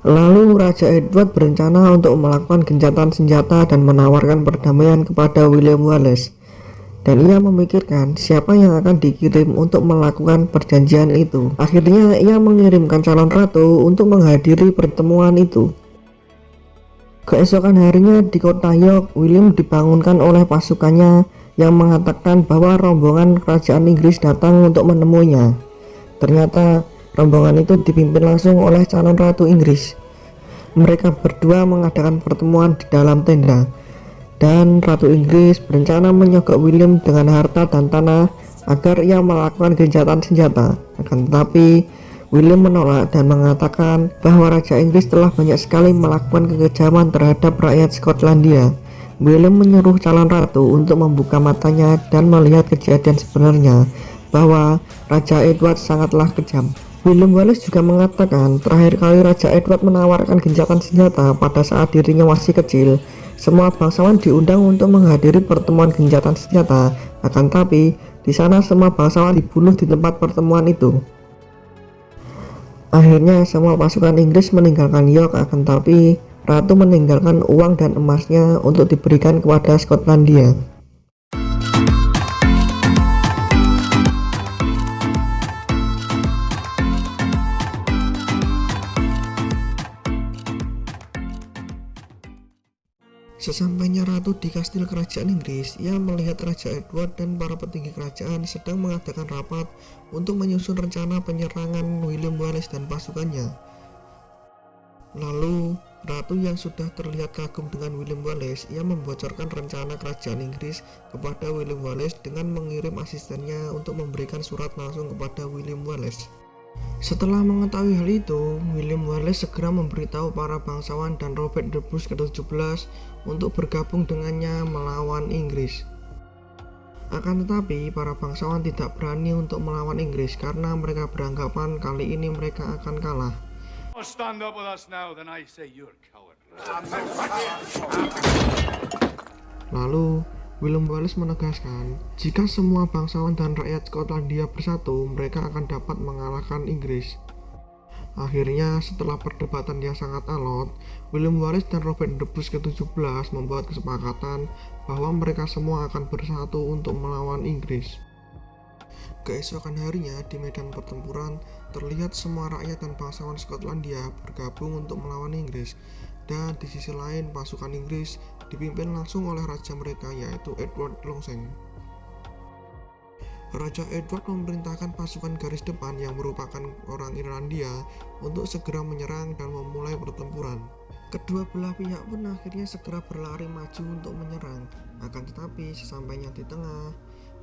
Lalu Raja Edward berencana untuk melakukan gencatan senjata dan menawarkan perdamaian kepada William Wallace. Dan ia memikirkan siapa yang akan dikirim untuk melakukan perjanjian itu. Akhirnya ia mengirimkan calon ratu untuk menghadiri pertemuan itu. Keesokan harinya di kota York, William dibangunkan oleh pasukannya yang mengatakan bahwa rombongan kerajaan Inggris datang untuk menemuinya. Ternyata rombongan itu dipimpin langsung oleh calon ratu Inggris. Mereka berdua mengadakan pertemuan di dalam tenda, dan Ratu Inggris berencana menyogok William dengan harta dan tanah agar ia melakukan gencatan senjata. Akan tetapi William menolak dan mengatakan bahwa Raja Inggris telah banyak sekali melakukan kekejaman terhadap rakyat Skotlandia. William menyuruh calon ratu untuk membuka matanya dan melihat kejadian sebenarnya bahwa Raja Edward sangatlah kejam. William Wallace juga mengatakan terakhir kali Raja Edward menawarkan gencatan senjata pada saat dirinya masih kecil. Semua bangsawan diundang untuk menghadiri pertemuan gencatan senjata, akan tapi di sana semua bangsawan dibunuh di tempat pertemuan itu. Akhirnya semua pasukan Inggris meninggalkan York, akan tapi ratu meninggalkan uang dan emasnya untuk diberikan kepada Skotlandia. Sesampainya ratu di kastil kerajaan Inggris, ia melihat Raja Edward dan para petinggi kerajaan sedang mengadakan rapat untuk menyusun rencana penyerangan William Wallace dan pasukannya. Lalu, ratu yang sudah terlihat kagum dengan William Wallace, ia membocorkan rencana kerajaan Inggris kepada William Wallace dengan mengirim asistennya untuk memberikan surat langsung kepada William Wallace. Setelah mengetahui hal itu, William Wallace segera memberitahu para bangsawan dan Robert the Bruce ke-17 untuk bergabung dengannya melawan Inggris. Akan tetapi, para bangsawan tidak berani untuk melawan Inggris karena mereka beranggapan kali ini mereka akan kalah. Stand up with us now, then I say you're coward. Lalu, William Wallace menegaskan, jika semua bangsawan dan rakyat Skotlandia bersatu, mereka akan dapat mengalahkan Inggris. Akhirnya, setelah perdebatan yang sangat alot, William Wallace dan Robert the Bruce ke-17 membuat kesepakatan bahwa mereka semua akan bersatu untuk melawan Inggris. Keesokan harinya, di medan pertempuran, terlihat semua rakyat dan bangsawan Skotlandia bergabung untuk melawan Inggris. Dan di sisi lain, pasukan Inggris dipimpin langsung oleh raja mereka, yaitu Edward Longseng. Raja Edward memerintahkan pasukan garis depan yang merupakan orang Irlandia untuk segera menyerang dan memulai pertempuran. Kedua belah pihak pun akhirnya segera berlari maju untuk menyerang. Akan tetapi sesampainya di tengah,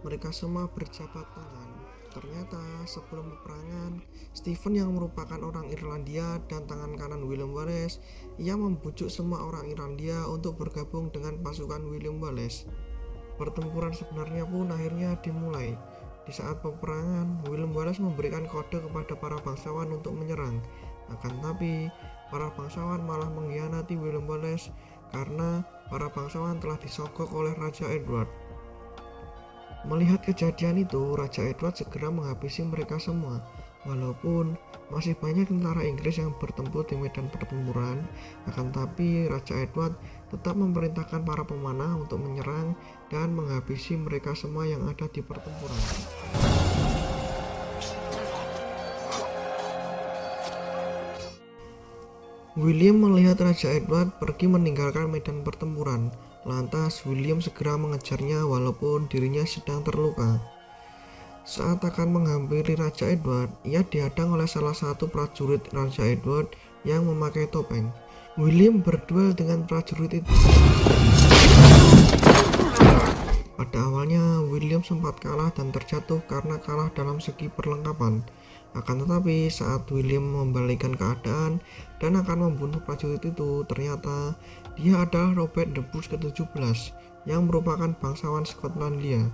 mereka semua berjabat tangan. Ternyata sebelum peperangan, Stephen yang merupakan orang Irlandia dan tangan kanan William Wallace, ia membujuk semua orang Irlandia untuk bergabung dengan pasukan William Wallace. Pertempuran sebenarnya pun akhirnya dimulai. Di saat peperangan, William Wallace memberikan kode kepada para bangsawan untuk menyerang. Akan tapi, para bangsawan malah mengkhianati William Wallace karena para bangsawan telah disogok oleh Raja Edward. Melihat kejadian itu, Raja Edward segera menghabisi mereka semua. Walaupun masih banyak tentara Inggris yang bertempur di medan pertempuran, akan tapi Raja Edward tetap memerintahkan para pemanah untuk menyerang dan menghabisi mereka semua yang ada di pertempuran. William melihat Raja Edward pergi meninggalkan medan pertempuran. Lantas William segera mengejarnya walaupun dirinya sedang terluka. Saat akan menghampiri Raja Edward, ia dihadang oleh salah satu prajurit Raja Edward yang memakai topeng. William berduel dengan prajurit itu. Pada awalnya William sempat kalah dan terjatuh karena kalah dalam segi perlengkapan. Akan tetapi saat William membalikkan keadaan dan akan membunuh prajurit itu, ternyata dia adalah Robert the Bruce ke-17 yang merupakan bangsawan Skotlandia.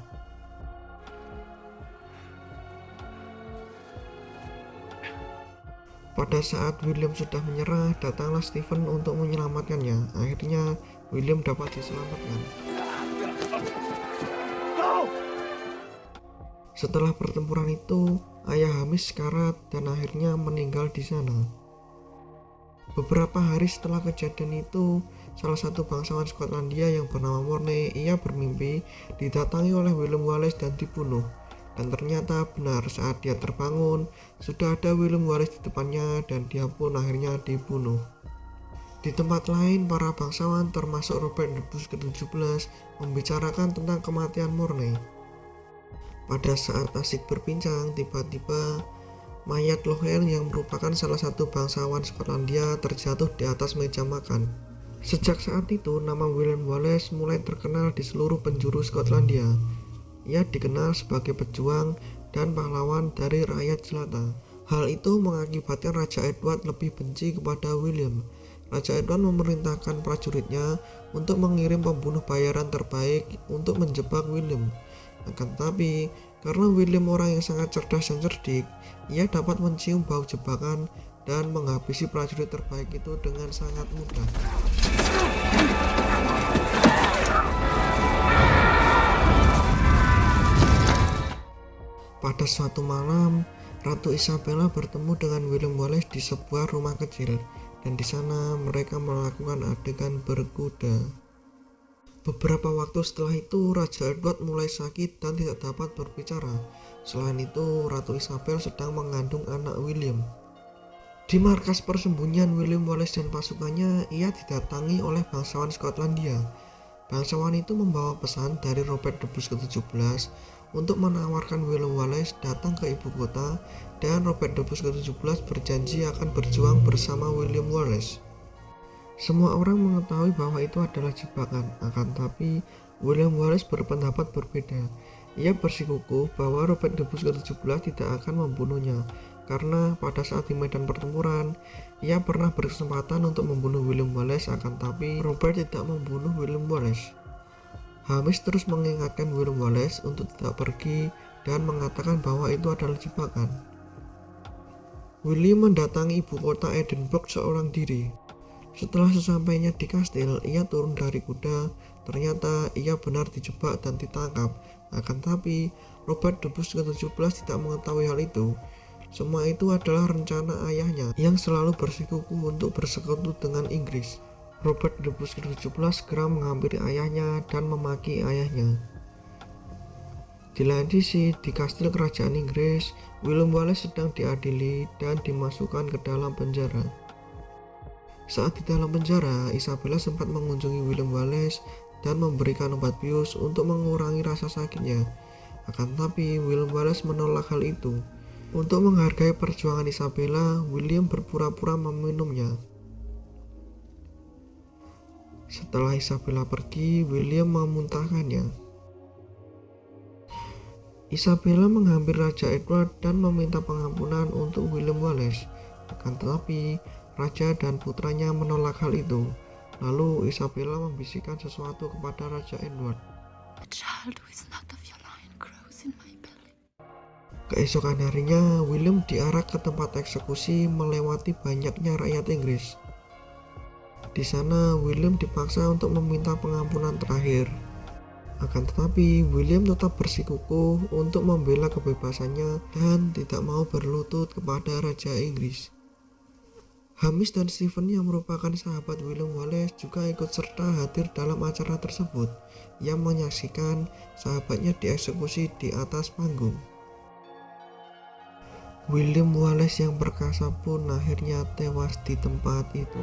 Pada saat William sudah menyerah, datanglah Stephen untuk menyelamatkannya. Akhirnya William dapat diselamatkan. Setelah pertempuran itu, ayah Hamish sekarat dan akhirnya meninggal di sana. Beberapa hari setelah kejadian itu, salah satu bangsawan Skotlandia yang bernama Mornay, ia bermimpi didatangi oleh William Wallace dan dibunuh. Dan ternyata benar, saat dia terbangun, sudah ada William Wallace di depannya dan dia pun akhirnya dibunuh. Di tempat lain, para bangsawan termasuk Robert the Bruce ke-17 membicarakan tentang kematian Mornay. Pada saat asik berbincang, tiba-tiba mayat Loher yang merupakan salah satu bangsawan Skotlandia terjatuh di atas meja makan. Sejak saat itu, nama William Wallace mulai terkenal di seluruh penjuru Skotlandia. Ia dikenal sebagai pejuang dan pahlawan dari rakyat jelata. Hal itu mengakibatkan Raja Edward lebih benci kepada William. Raja Edward memerintahkan prajuritnya untuk mengirim pembunuh bayaran terbaik untuk menjebak William. Akan tetapi, karena William orang yang sangat cerdas dan cerdik, ia dapat mencium bau jebakan dan menghabisi prajurit terbaik itu dengan sangat mudah. Pada suatu malam, Ratu Isabella bertemu dengan William Wallace di sebuah rumah kecil, dan di sana mereka melakukan adegan berkuda. Beberapa waktu setelah itu, Raja Edward mulai sakit dan tidak dapat berbicara. Selain itu, Ratu Isabel sedang mengandung anak William. Di markas persembunyian William Wallace dan pasukannya, ia didatangi oleh bangsawan Skotlandia. Bangsawan itu membawa pesan dari Robert the Bruce ke-17 untuk menawarkan William Wallace datang ke ibu kota, dan Robert the Bruce ke-17 berjanji akan berjuang bersama William Wallace. Semua orang mengetahui bahwa itu adalah jebakan, akan tetapi William Wallace berpendapat berbeda. Ia bersikukuh bahwa Robert the Bruce ke-17 tidak akan membunuhnya, karena pada saat di medan pertempuran, ia pernah berkesempatan untuk membunuh William Wallace, akan tetapi Robert tidak membunuh William Wallace. Hamish terus mengingatkan William Wallace untuk tidak pergi dan mengatakan bahwa itu adalah jebakan. William mendatangi ibu kota Edinburgh seorang diri. Setelah sesampainya di kastil, ia turun dari kuda. Ternyata ia benar dijebak dan ditangkap. Akan tetapi, Robert the Bruce ke-17 tidak mengetahui hal itu. Semua itu adalah rencana ayahnya yang selalu bersikukuh untuk bersekutu dengan Inggris. Robert the Bruce ke-17 segera menghampiri ayahnya dan memaki ayahnya. Di lain sisi, di kastil kerajaan Inggris, William Wallace sedang diadili dan dimasukkan ke dalam penjara. Saat di dalam penjara, Isabella sempat mengunjungi William Wallace dan memberikan obat bius untuk mengurangi rasa sakitnya. Akan tetapi, William Wallace menolak hal itu. Untuk menghargai perjuangan Isabella, William berpura-pura meminumnya. Setelah Isabella pergi, William memuntahkannya. Isabella menghampiri Raja Edward dan meminta pengampunan untuk William Wallace. Akan tetapi, Raja dan putranya menolak hal itu. Lalu Isabella membisikkan sesuatu kepada Raja Edward. Keesokan harinya, William diarak ke tempat eksekusi melewati banyaknya rakyat Inggris. Di sana, William dipaksa untuk meminta pengampunan terakhir. Akan tetapi, William tetap bersikukuh untuk membela kebebasannya dan tidak mau berlutut kepada Raja Inggris. Hamish dan Stephen yang merupakan sahabat William Wallace juga ikut serta hadir dalam acara tersebut. Ia menyaksikan sahabatnya dieksekusi di atas panggung. William Wallace yang perkasa pun akhirnya tewas di tempat itu.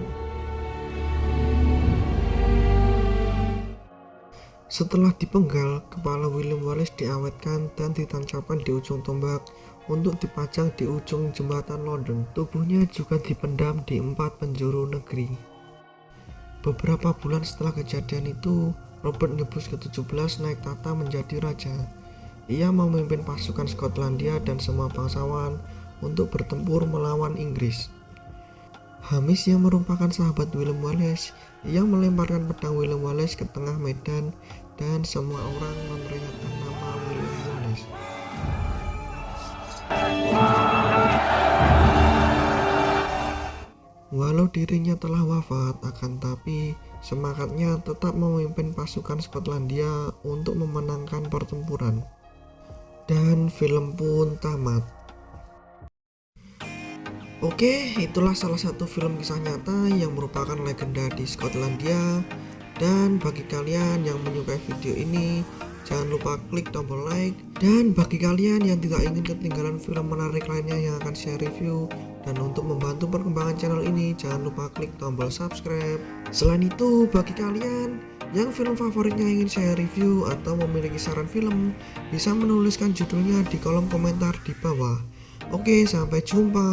Setelah dipenggal, kepala William Wallace diawetkan dan ditancapkan di ujung tombak untuk dipajang di ujung jembatan London. Tubuhnya juga dipendam di 4 penjuru negeri. Beberapa bulan setelah kejadian itu, Robert the Bruce ke-17 naik tahta menjadi raja. Ia memimpin pasukan Skotlandia dan semua bangsawan untuk bertempur melawan Inggris. Hamish yang merupakan sahabat William Wallace, yang melemparkan pedang William Wallace ke tengah medan dan semua orang meneriakkan nama William Wallace. Walau dirinya telah wafat, akan tapi semangatnya tetap memimpin pasukan Skotlandia untuk memenangkan pertempuran. Dan film pun tamat. Oke, itulah salah satu film kisah nyata yang merupakan legenda di Skotlandia. Dan bagi kalian yang menyukai video ini, jangan lupa klik tombol like. Dan bagi kalian yang tidak ingin ketinggalan film menarik lainnya yang akan saya review, dan untuk membantu perkembangan channel ini, jangan lupa klik tombol subscribe. Selain itu, bagi kalian yang film favoritnya ingin saya review atau memiliki saran film, bisa menuliskan judulnya di kolom komentar di bawah. Oke, sampai jumpa.